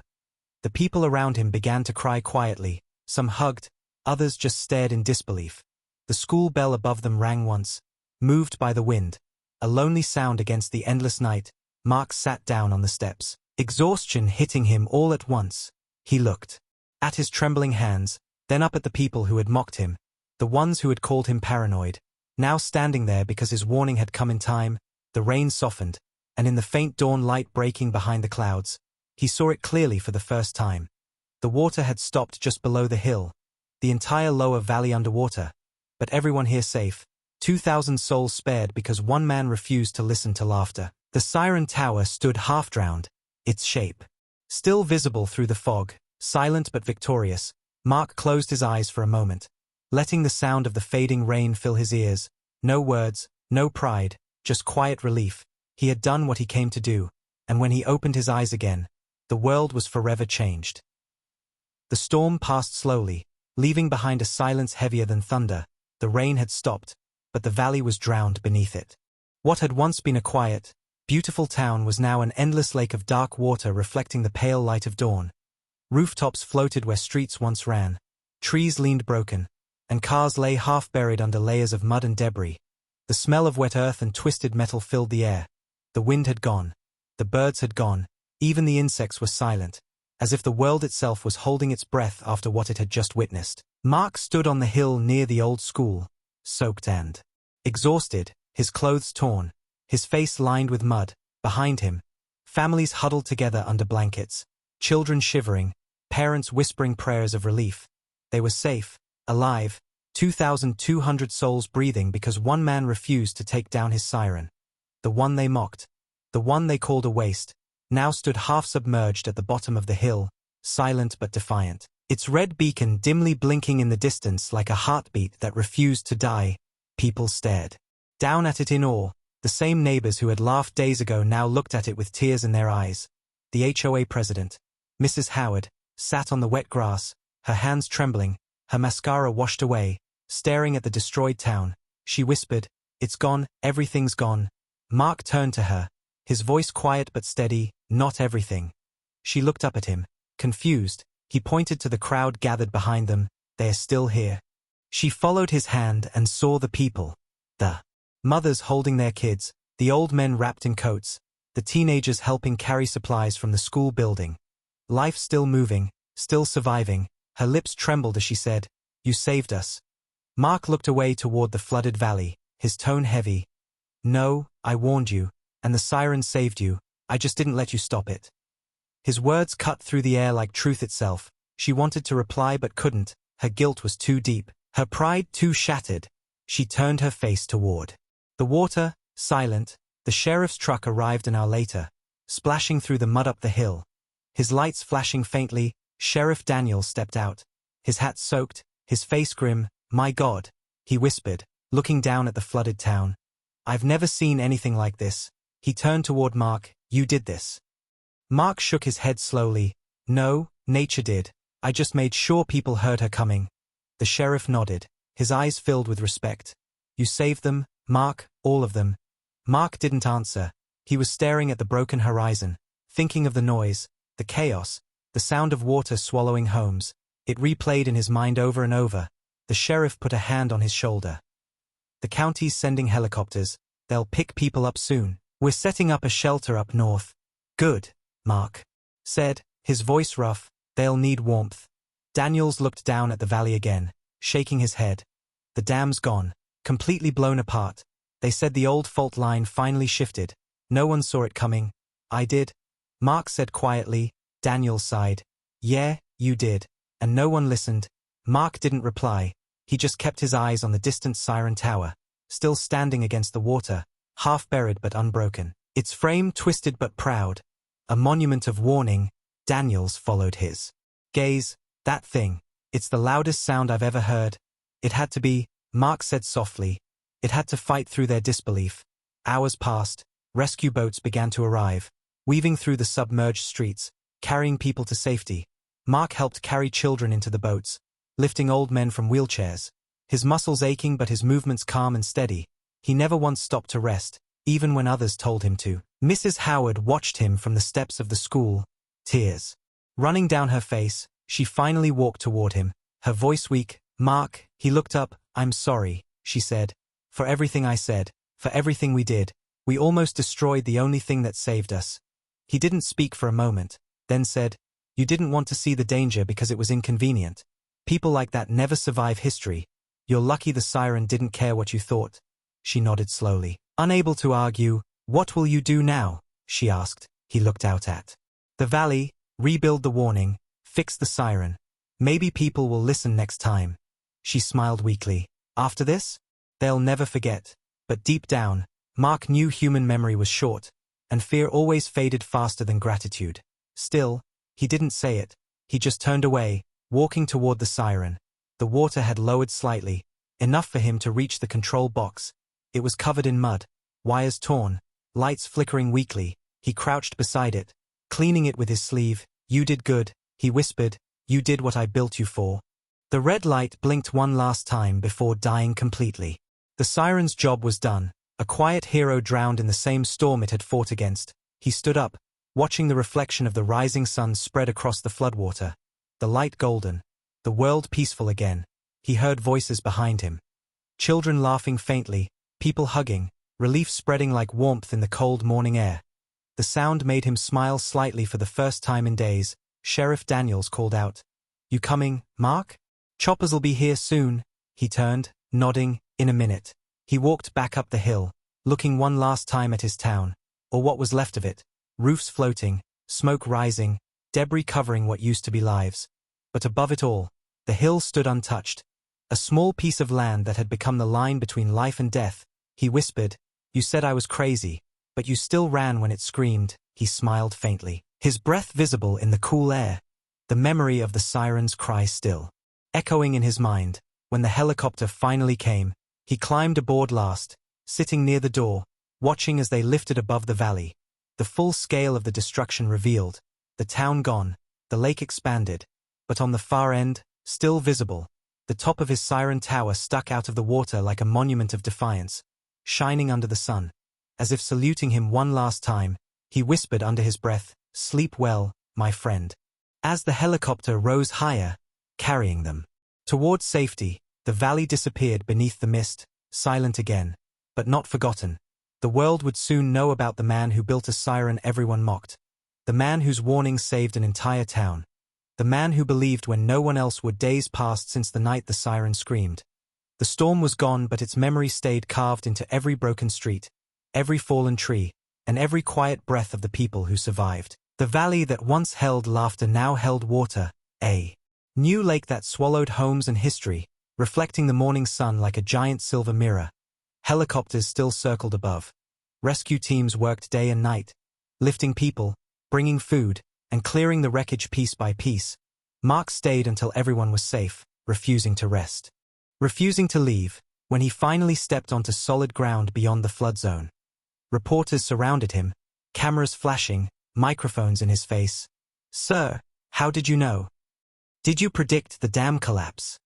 The people around him began to cry quietly, some hugged, others just stared in disbelief. The school bell above them rang once, moved by the wind, a lonely sound against the endless night. Mark sat down on the steps, exhaustion hitting him all at once. He looked at his trembling hands, then up at the people who had mocked him, the ones who had called him paranoid, now standing there because his warning had come in time. The rain softened, and in the faint dawn light breaking behind the clouds, he saw it clearly for the first time. The water had stopped just below the hill, the entire lower valley underwater, but everyone here safe, 2,000 souls spared because one man refused to listen to laughter. The siren tower stood half-drowned, its shape still visible through the fog, silent but victorious. Mark closed his eyes for a moment, letting the sound of the fading rain fill his ears. No words, no pride, just quiet relief. He had done what he came to do, and when he opened his eyes again, the world was forever changed. The storm passed slowly, leaving behind a silence heavier than thunder. The rain had stopped, but the valley was drowned beneath it. What had once been a quiet, beautiful town was now an endless lake of dark water reflecting the pale light of dawn. Rooftops floated where streets once ran. Trees leaned broken, and cars lay half-buried under layers of mud and debris. The smell of wet earth and twisted metal filled the air. The wind had gone. The birds had gone. Even the insects were silent, as if the world itself was holding its breath after what it had just witnessed. Mark stood on the hill near the old school, soaked and exhausted, his clothes torn, his face lined with mud. Behind him, families huddled together under blankets, children shivering, parents whispering prayers of relief. They were safe, alive, 2,200 souls breathing because one man refused to take down his siren. The one they mocked, the one they called a waste, now stood half-submerged at the bottom of the hill, silent but defiant. Its red beacon dimly blinking in the distance like a heartbeat that refused to die. People stared down at it in awe. The same neighbors who had laughed days ago now looked at it with tears in their eyes. The HOA president, Mrs. Howard, sat on the wet grass, her hands trembling, her mascara washed away, staring at the destroyed town. She whispered, "It's gone, everything's gone." Mark turned to her, his voice quiet but steady, "Not everything." She looked up at him, confused. He pointed to the crowd gathered behind them. "They are still here." She followed his hand and saw the people. The mothers holding their kids, the old men wrapped in coats, the teenagers helping carry supplies from the school building. Life still moving, still surviving. Her lips trembled as she said, "You saved us." Mark looked away toward the flooded valley, his tone heavy. "No, I warned you, and the siren saved you. I just didn't let you stop it." His words cut through the air like truth itself. She wanted to reply but couldn't. Her guilt was too deep, her pride too shattered. She turned her face toward the water, silent. The sheriff's truck arrived an hour later, splashing through the mud up the hill. His lights flashing faintly, Sheriff Daniel stepped out. His hat soaked, his face grim. "My God," he whispered, looking down at the flooded town. "I've never seen anything like this." He turned toward Mark. "You did this." Mark shook his head slowly. "No, nature did. I just made sure people heard her coming." The sheriff nodded, his eyes filled with respect. "You saved them, Mark, all of them." Mark didn't answer. He was staring at the broken horizon, thinking of the noise, the chaos, the sound of water swallowing homes. It replayed in his mind over and over. The sheriff put a hand on his shoulder. "The county's sending helicopters. They'll pick people up soon. We're setting up a shelter up north." "Good," Mark said, his voice rough. "They'll need warmth." Daniels looked down at the valley again, shaking his head. "The dam's gone, completely blown apart. They said the old fault line finally shifted. No one saw it coming." "I did," Mark said quietly. Daniels sighed. "Yeah, you did. And no one listened." Mark didn't reply. He just kept his eyes on the distant Siren Tower, still standing against the water, half buried but unbroken. Its frame twisted but proud. A monument of warning. Daniels followed his gaze. "That thing. It's the loudest sound I've ever heard." "It had to be," Mark said softly. "It had to fight through their disbelief." Hours passed. Rescue boats began to arrive, weaving through the submerged streets, carrying people to safety. Mark helped carry children into the boats, lifting old men from wheelchairs. His muscles aching but his movements calm and steady. He never once stopped to rest, even when others told him to. Mrs. Howard watched him from the steps of the school, tears running down her face. She finally walked toward him, her voice weak. "Mark," he looked up. "I'm sorry," she said. "For everything I said, for everything we did. We almost destroyed the only thing that saved us." He didn't speak for a moment, then said, "You didn't want to see the danger because it was inconvenient. People like that never survive history. You're lucky the siren didn't care what you thought." She nodded slowly, unable to argue. "What will you do now?" she asked. He looked out at the valley. "Rebuild the warning, fix the siren. Maybe people will listen next time." She smiled weakly. "After this? They'll never forget." But deep down, Mark knew human memory was short, and fear always faded faster than gratitude. Still, he didn't say it. He just turned away, walking toward the siren. The water had lowered slightly, enough for him to reach the control box. It was covered in mud, wires torn, lights flickering weakly. He crouched beside it, cleaning it with his sleeve. "You did good," he whispered. "You did what I built you for." The red light blinked one last time before dying completely. The siren's job was done. A quiet hero drowned in the same storm it had fought against. He stood up, watching the reflection of the rising sun spread across the floodwater. The light golden. The world peaceful again. he heard voices behind him. Children laughing faintly, people hugging, relief spreading like warmth in the cold morning air. The sound made him smile slightly for the first time in days. Sheriff Daniels called out, "You coming, Mark? Choppers'll be here soon." He turned, nodding. In a minute. He walked back up the hill, looking one last time at his town, or what was left of it. Roofs floating, smoke rising, debris covering what used to be lives. But above it all, the hill stood untouched. A small piece of land that had become the line between life and death. He whispered, "You said I was crazy, but you still ran when it screamed." He smiled faintly, his breath visible in the cool air. The memory of the siren's cry still echoing in his mind. When the helicopter finally came, he climbed aboard last, sitting near the door, watching as they lifted above the valley. The full scale of the destruction revealed, the town gone, the lake expanded, but on the far end, still visible, the top of his siren tower stuck out of the water like a monument of defiance, shining under the sun. As if saluting him one last time, he whispered under his breath, "Sleep well, my friend." As the helicopter rose higher, carrying them towards safety, the valley disappeared beneath the mist, silent again, but not forgotten. The world would soon know about the man who built a siren everyone mocked. The man whose warning saved an entire town. The man who believed when no one else would. Days passed since the night the siren screamed. The storm was gone, but its memory stayed carved into every broken street, every fallen tree, and every quiet breath of the people who survived. The valley that once held laughter now held water, a new lake that swallowed homes and history, reflecting the morning sun like a giant silver mirror. Helicopters still circled above. Rescue teams worked day and night, lifting people, bringing food, and clearing the wreckage piece by piece. Mark stayed until everyone was safe, refusing to rest. Refusing to leave. When he finally stepped onto solid ground beyond the flood zone. Reporters surrounded him, cameras flashing, microphones in his face. "Sir, how did you know? Did you predict the dam collapse?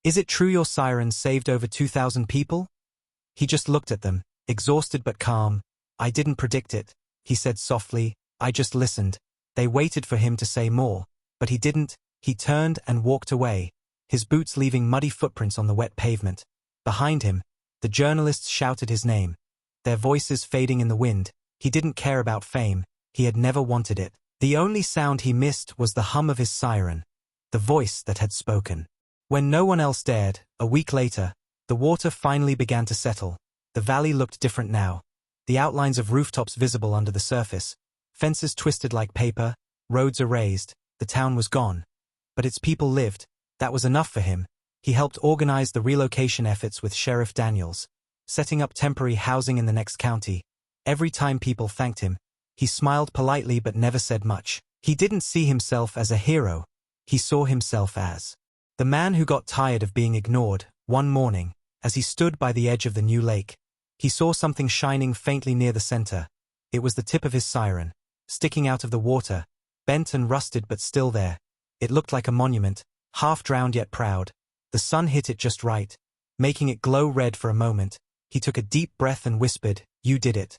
Is it true your siren saved over 2,000 people?" He just looked at them, exhausted but calm. "I didn't predict it," he said softly. "I just listened." They waited for him to say more, but he didn't. He turned and walked away, his boots leaving muddy footprints on the wet pavement. Behind him, the journalists shouted his name, their voices fading in the wind. He didn't care about fame. He had never wanted it. The only sound he missed was the hum of his siren, the voice that had spoken. When no one else dared, a week later, the water finally began to settle. The valley looked different now. The outlines of rooftops visible under the surface, fences twisted like paper, roads erased. The town was gone. But its people lived. That was enough for him. He helped organize the relocation efforts with Sheriff Daniels, setting up temporary housing in the next county. Every time people thanked him, he smiled politely but never said much. He didn't see himself as a hero. He saw himself as the man who got tired of being ignored. One morning, as he stood by the edge of the new lake, he saw something shining faintly near the center. It was the tip of his siren, sticking out of the water, bent and rusted but still there. It looked like a monument, half drowned yet proud. The sun hit it just right, making it glow red for a moment. He took a deep breath and whispered, "You did it."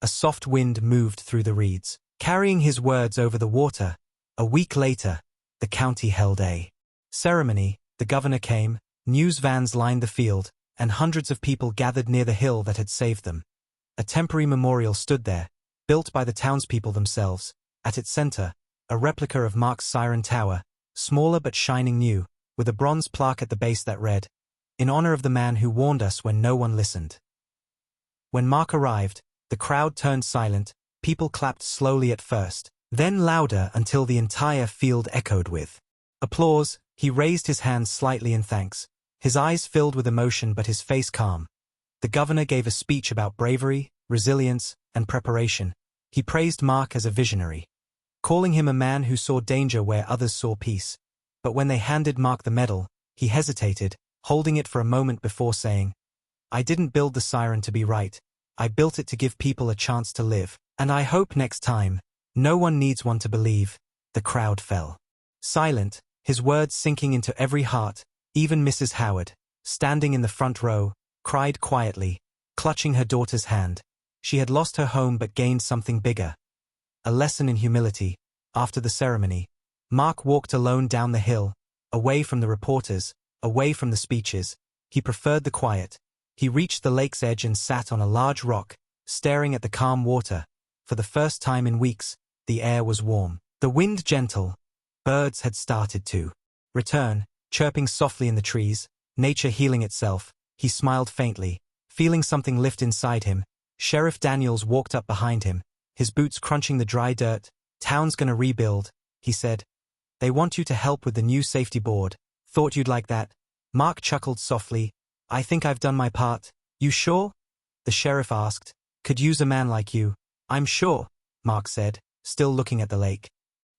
A soft wind moved through the reeds, carrying his words over the water. A week later, the county held a ceremony. The governor came, news vans lined the field, and hundreds of people gathered near the hill that had saved them. A temporary memorial stood there, built by the townspeople themselves. At its center, a replica of Mark's siren tower, smaller but shining new, with a bronze plaque at the base that read, "In honor of the man who warned us when no one listened." When Mark arrived, the crowd turned silent. People clapped slowly at first, then louder until the entire field echoed with applause. He raised his hands slightly in thanks, his eyes filled with emotion but his face calm. The governor gave a speech about bravery, resilience, and preparation. He praised Mark as a visionary, calling him a man who saw danger where others saw peace. But when they handed Mark the medal, he hesitated, holding it for a moment before saying, "I didn't build the siren to be right. I built it to give people a chance to live, and I hope next time, no one needs one to believe." The crowd fell silent, his words sinking into every heart. Even Mrs. Howard, standing in the front row, cried quietly, clutching her daughter's hand. She had lost her home but gained something bigger. A lesson in humility. After the ceremony, Mark walked alone down the hill, away from the reporters, away from the speeches. He preferred the quiet. He reached the lake's edge and sat on a large rock, staring at the calm water. For the first time in weeks, the air was warm. The wind gentle. Birds had started to return, chirping softly in the trees, nature healing itself. He smiled faintly, feeling something lift inside him. Sheriff Daniels walked up behind him, his boots crunching the dry dirt. "Town's gonna rebuild," he said. "They want you to help with the new safety board. Thought you'd like that." Mark chuckled softly. "I think I've done my part." "You sure?" the sheriff asked. "Could use a man like you." "I'm sure," Mark said, still looking at the lake.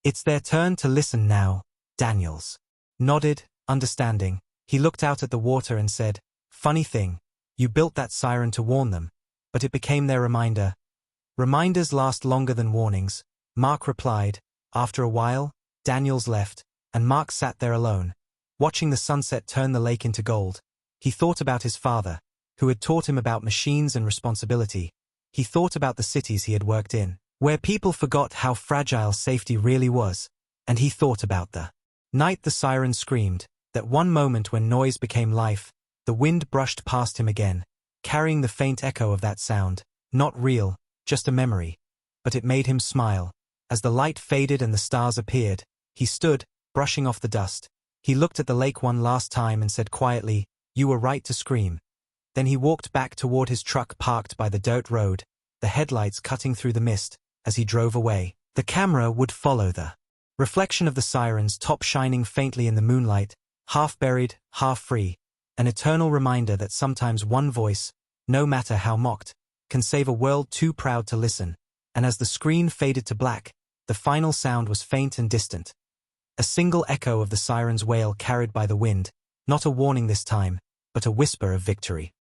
"It's their turn to listen now." Daniels nodded, understanding. He looked out at the water and said, "Funny thing, you built that siren to warn them, but it became their reminder." "Reminders last longer than warnings," Mark replied. After a while, Daniels left, and Mark sat there alone, watching the sunset turn the lake into gold. He thought about his father, who had taught him about machines and responsibility. He thought about the cities he had worked in, where people forgot how fragile safety really was, and he thought about the night the siren screamed, that one moment when noise became life. The wind brushed past him again, carrying the faint echo of that sound, not real, just a memory. But it made him smile. As the light faded and the stars appeared, he stood, brushing off the dust. He looked at the lake one last time and said quietly, "You were right to scream." Then he walked back toward his truck parked by the dirt road, the headlights cutting through the mist. As he drove away, the camera would follow the reflection of the siren's top shining faintly in the moonlight, half buried, half free, an eternal reminder that sometimes one voice, no matter how mocked, can save a world too proud to listen. And as the screen faded to black, the final sound was faint and distant. A single echo of the siren's wail carried by the wind, not a warning this time, but a whisper of victory.